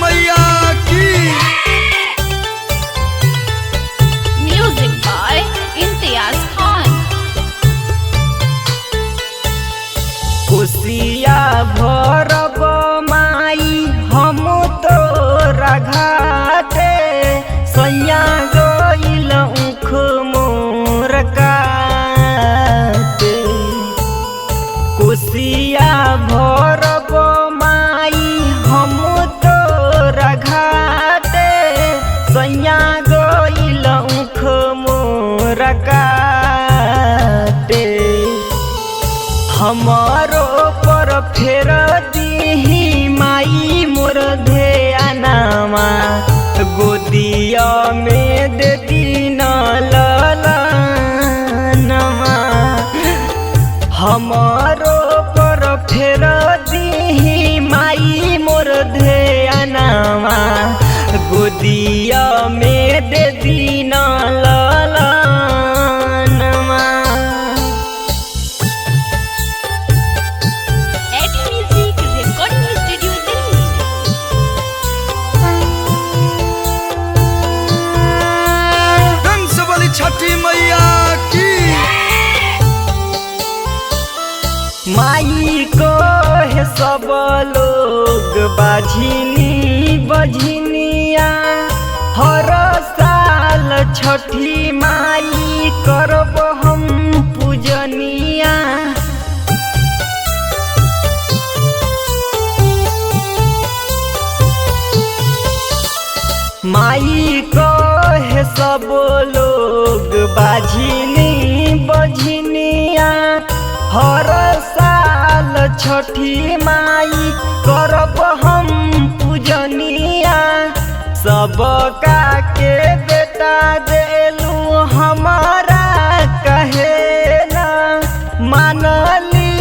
मैया की। Music by Imtiaz खान। कोसिया भरब माई हम तोरा घाटे सैया गइल उख मोर काटे। कोसिया भरब माई हम तोरा घाटे सैया गइल उख मोर काटे। हमारो पर फेर दीही माई मोर ध्यानमा गोदिया में दे दीना ललनमा। हमारो पर फेर दीही माई मोर ध्यानमा गोदिया में दे दीना ललनमा। छठी मैया की। माई को है सब लोग बाझिनी बझिनिया हर साल छठी माई करब हम पूजनिया। माई को है सब लोग बाझिनी बझिनिया हर साल छठी माई करब हम पूजनिया। सबका के बेटा देलू हमारा कहे न मानली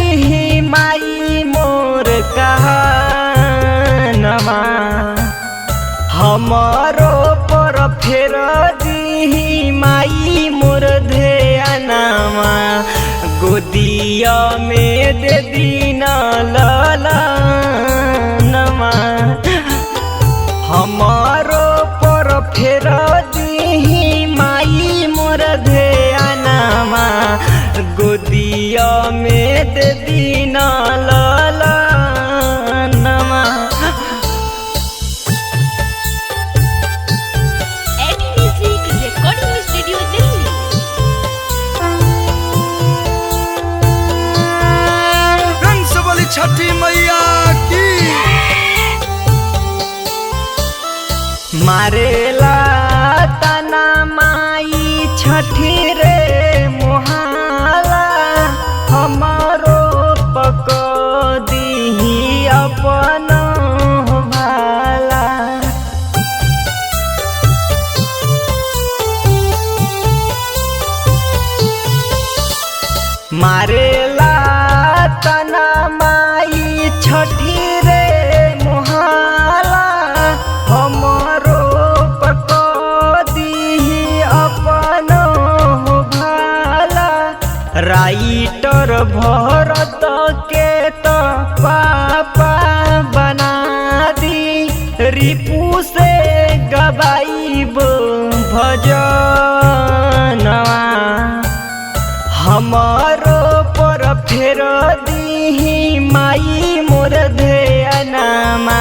माई मोर कहनवा। हमारो पर फेर दीही माई मोर ध्यानमा गोदिया में दे दीना ललनमा। हमारो पर फेर दीही माई मोर ध्यानमा गोदिया में दे दीना ललनमा। छठी मैया की। मारेला तना माई छठी रे मोहाला हमारो पक दीही अपन भाला। मारेला तना माई छठी रे मोहाला हमारो पक दीही अपन भाला। राइटर भरत के तो पापा बना दी रिपू से गवाइब भजनवा। हमारो पर फेर दीही माई मोर ध्यानमा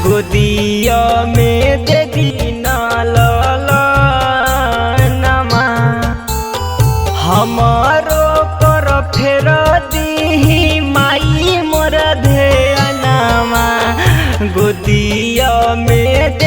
गोदिया में दे दीना ललनमा। हमारो पर फेर दीही माई मोर ध्यानमा गोदिया में